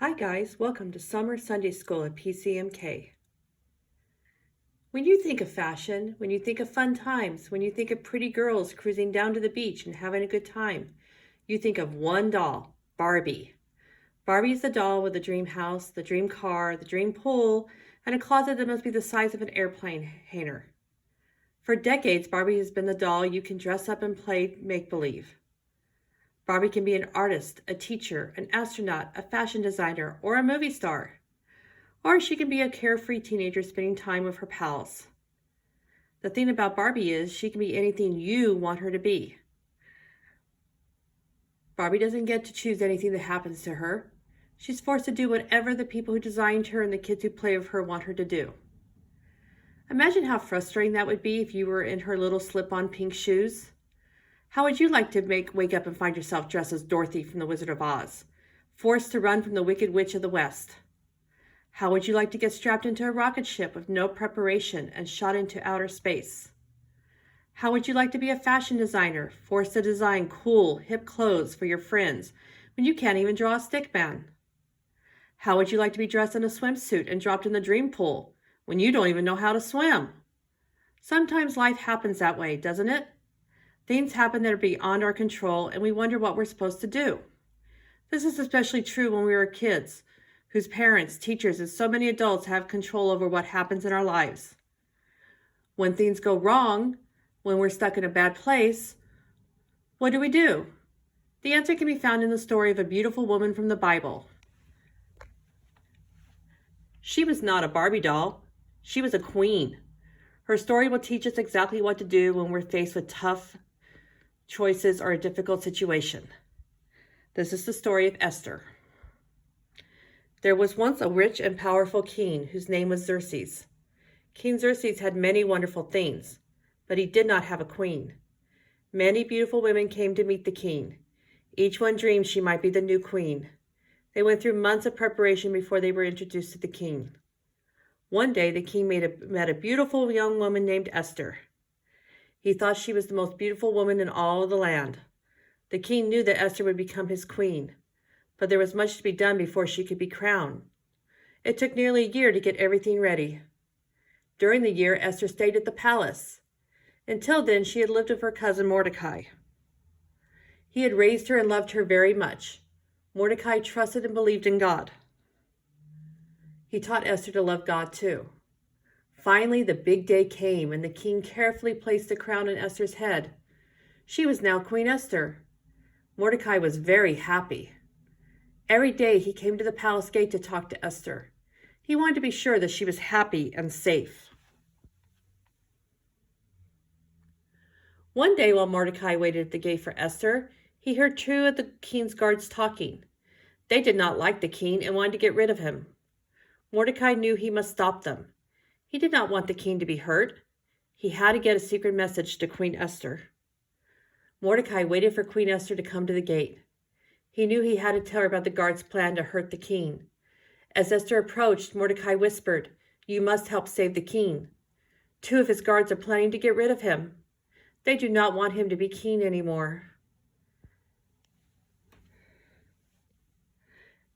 Hi guys, welcome to Summer Sunday School at PCMK. When you think of fashion, when you think of fun times, when you think of pretty girls cruising down to the beach and having a good time, you think of one doll, Barbie. Barbie is the doll with the dream house, the dream car, the dream pool, and a closet that must be the size of an airplane hangar. For decades, Barbie has been the doll you can dress up and play make-believe. Barbie can be an artist, a teacher, an astronaut, a fashion designer, or a movie star. Or she can be a carefree teenager spending time with her pals. The thing about Barbie is she can be anything you want her to be. Barbie doesn't get to choose anything that happens to her. She's forced to do whatever the people who designed her and the kids who play with her want her to do. Imagine how frustrating that would be if you were in her little slip-on pink shoes. How would you like to wake up and find yourself dressed as Dorothy from The Wizard of Oz, forced to run from the Wicked Witch of the West? How would you like to get strapped into a rocket ship with no preparation and shot into outer space? How would you like to be a fashion designer, forced to design cool, hip clothes for your friends when you can't even draw a stick man? How would you like to be dressed in a swimsuit and dropped in the dream pool when you don't even know how to swim? Sometimes life happens that way, doesn't it? Things happen that are beyond our control, and we wonder what we're supposed to do. This is especially true when we were kids, whose parents, teachers, and so many adults have control over what happens in our lives. When things go wrong, when we're stuck in a bad place, what do? The answer can be found in the story of a beautiful woman from the Bible. She was not a Barbie doll. She was a queen. Her story will teach us exactly what to do when we're faced with tough choices or a difficult situation. This is the story of Esther. There was once a rich and powerful king whose name was Xerxes. King Xerxes had many wonderful things, but he did not have a queen. Many beautiful women came to meet the king. Each one dreamed she might be the new queen. They went through months of preparation before they were introduced to the king. One day, the king met a beautiful young woman named Esther. He thought she was the most beautiful woman in all of the land. The king knew that Esther would become his queen, but there was much to be done before she could be crowned. It took nearly a year to get everything ready. During the year, Esther stayed at the palace. Until then, she had lived with her cousin Mordecai. He had raised her and loved her very much. Mordecai trusted and believed in God. He taught Esther to love God too. Finally, the big day came, and the king carefully placed the crown on Esther's head. She was now Queen Esther. Mordecai was very happy. Every day he came to the palace gate to talk to Esther. He wanted to be sure that she was happy and safe. One day while Mordecai waited at the gate for Esther, he heard two of the king's guards talking. They did not like the king and wanted to get rid of him. Mordecai knew he must stop them. He did not want the king to be hurt. He had to get a secret message to Queen Esther. Mordecai waited for Queen Esther to come to the gate. He knew he had to tell her about the guards' plan to hurt the king. As Esther approached, Mordecai whispered, "You must help save the king. Two of his guards are planning to get rid of him. They do not want him to be king anymore."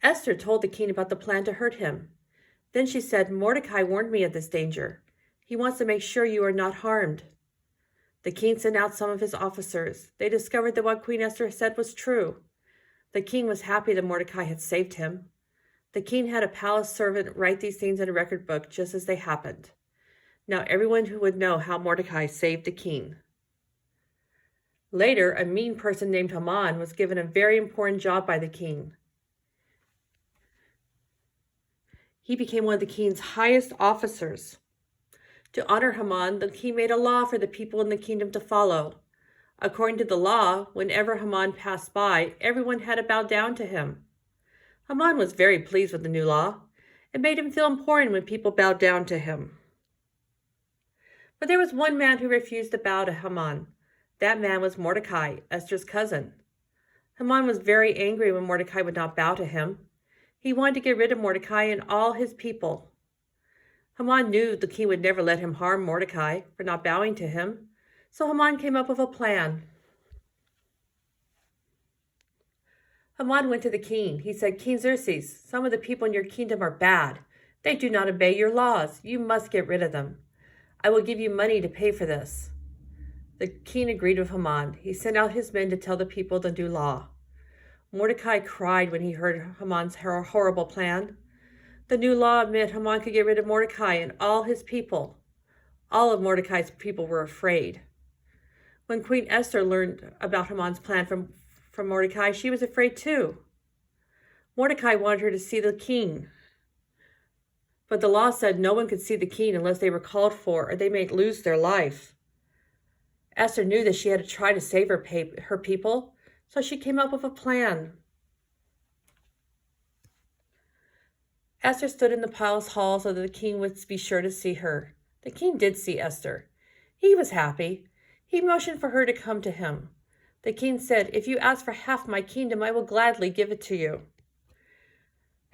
Esther told the king about the plan to hurt him. Then she said, "Mordecai warned me of this danger. He wants to make sure you are not harmed." The king sent out some of his officers. They discovered that what Queen Esther said was true. The king was happy that Mordecai had saved him. The king had a palace servant write these things in a record book just as they happened. Now everyone who would know how Mordecai saved the king. Later, a mean person named Haman was given a very important job by the king. He became one of the king's highest officers. To honor Haman, the king made a law for the people in the kingdom to follow. According to the law, whenever Haman passed by, everyone had to bow down to him. Haman was very pleased with the new law. It made him feel important when people bowed down to him. But there was one man who refused to bow to Haman. That man was Mordecai, Esther's cousin. Haman was very angry when Mordecai would not bow to him. He wanted to get rid of Mordecai and all his people. Haman knew the king would never let him harm Mordecai for not bowing to him, so Haman came up with a plan. Haman went to the king. He said, King Xerxes, some of the people in your kingdom are bad. They do not obey your laws. You must get rid of them. I will give you money to pay for this. The king agreed with Haman. He sent out his men to tell the people the new law. Mordecai cried when he heard Haman's horrible plan. The new law meant Haman could get rid of Mordecai and all his people. All of Mordecai's people were afraid. When Queen Esther learned about Haman's plan from Mordecai, she was afraid too. Mordecai wanted her to see the king. But the law said no one could see the king unless they were called for, or they might lose their life. Esther knew that she had to try to save her people, so she came up with a plan. Esther stood in the palace hall so that the king would be sure to see her. The king did see Esther. He was happy. He motioned for her to come to him. The king said, If you ask for half my kingdom, I will gladly give it to you.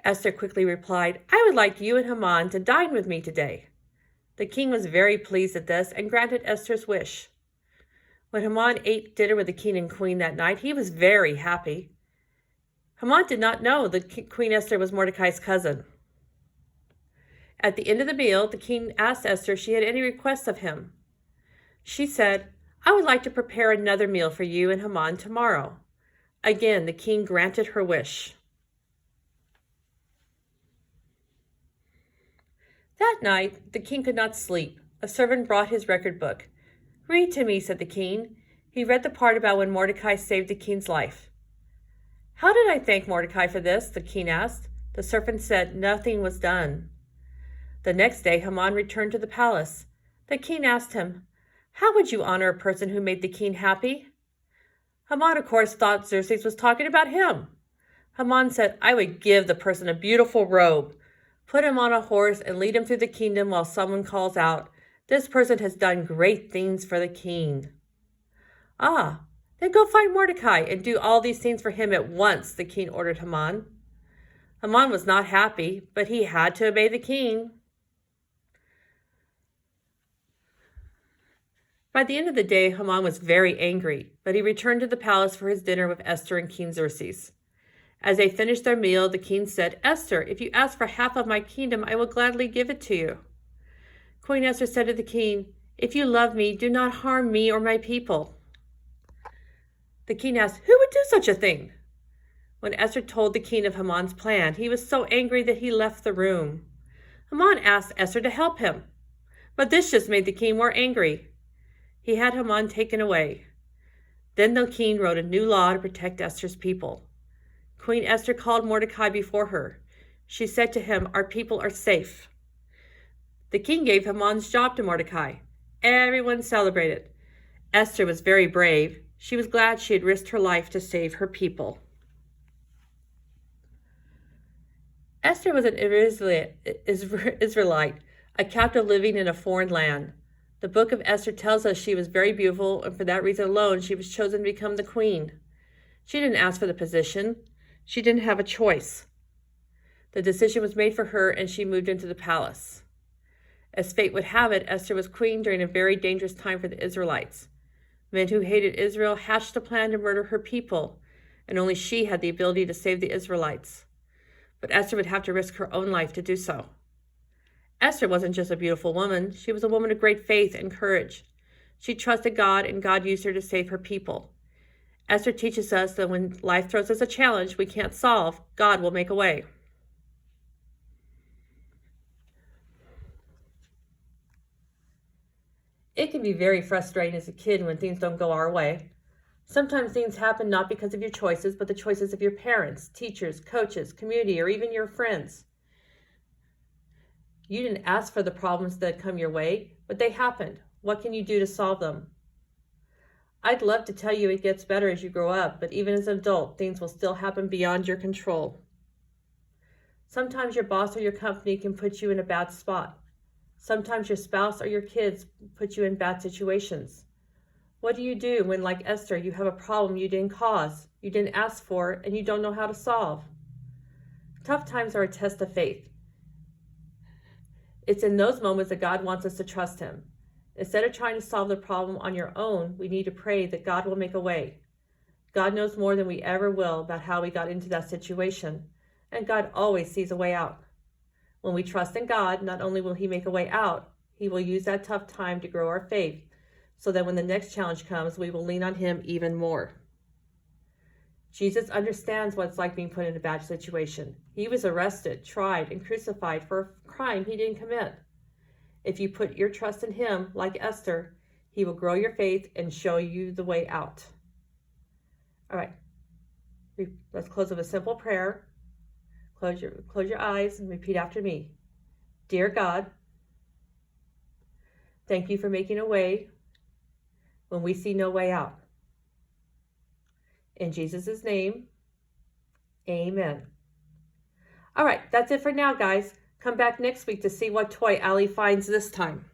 Esther quickly replied, I would like you and Haman to dine with me today. The king was very pleased at this and granted Esther's wish. When Haman ate dinner with the king and queen that night, he was very happy. Haman did not know that Queen Esther was Mordecai's cousin. At the end of the meal, the king asked Esther if she had any requests of him. She said, I would like to prepare another meal for you and Haman tomorrow. Again, the king granted her wish. That night, the king could not sleep. A servant brought his record book. Read to me, said the king. He read the part about when Mordecai saved the king's life. How did I thank Mordecai for this? The king asked. The servant said nothing was done. The next day, Haman returned to the palace. The king asked him, How would you honor a person who made the king happy? Haman, of course, thought Xerxes was talking about him. Haman said, I would give the person a beautiful robe, put him on a horse, and lead him through the kingdom while someone calls out, This person has done great things for the king. Ah, then go find Mordecai and do all these things for him at once, the king ordered Haman. Haman was not happy, but he had to obey the king. By the end of the day, Haman was very angry, but he returned to the palace for his dinner with Esther and King Xerxes. As they finished their meal, the king said, Esther, if you ask for half of my kingdom, I will gladly give it to you. Queen Esther said to the king, If you love me, do not harm me or my people. The king asked, Who would do such a thing? When Esther told the king of Haman's plan, he was so angry that he left the room. Haman asked Esther to help him, but this just made the king more angry. He had Haman taken away. Then the king wrote a new law to protect Esther's people. Queen Esther called Mordecai before her. She said to him, Our people are safe. The king gave Haman's job to Mordecai. Everyone celebrated. Esther was very brave. She was glad she had risked her life to save her people. Esther was an Israelite, a captive living in a foreign land. The book of Esther tells us she was very beautiful, and for that reason alone, she was chosen to become the queen. She didn't ask for the position. She didn't have a choice. The decision was made for her, and she moved into the palace. As fate would have it, Esther was queen during a very dangerous time for the Israelites. Men who hated Israel hatched a plan to murder her people, and only she had the ability to save the Israelites. But Esther would have to risk her own life to do so. Esther wasn't just a beautiful woman. She was a woman of great faith and courage. She trusted God, and God used her to save her people. Esther teaches us that when life throws us a challenge we can't solve, God will make a way. It can be very frustrating as a kid when things don't go our way. Sometimes things happen not because of your choices, but the choices of your parents, teachers, coaches, community, or even your friends. You didn't ask for the problems that come your way, but they happened. What can you do to solve them? I'd love to tell you it gets better as you grow up, but even as an adult, things will still happen beyond your control. Sometimes your boss or your company can put you in a bad spot. Sometimes your spouse or your kids put you in bad situations. What do you do when, like Esther, you have a problem you didn't cause, you didn't ask for, and you don't know how to solve? Tough times are a test of faith. It's in those moments that God wants us to trust Him. Instead of trying to solve the problem on your own, we need to pray that God will make a way. God knows more than we ever will about how we got into that situation, and God always sees a way out. When we trust in God, not only will He make a way out, He will use that tough time to grow our faith, so that when the next challenge comes, we will lean on Him even more. Jesus understands what it's like being put in a bad situation. He was arrested, tried, and crucified for a crime He didn't commit. If you put your trust in Him, like Esther, He will grow your faith and show you the way out. All right, let's close with a simple prayer. Close your eyes and repeat after me. Dear God, thank you for making a way when we see no way out. In Jesus' name, amen. All right, that's it for now, guys. Come back next week to see what toy Allie finds this time.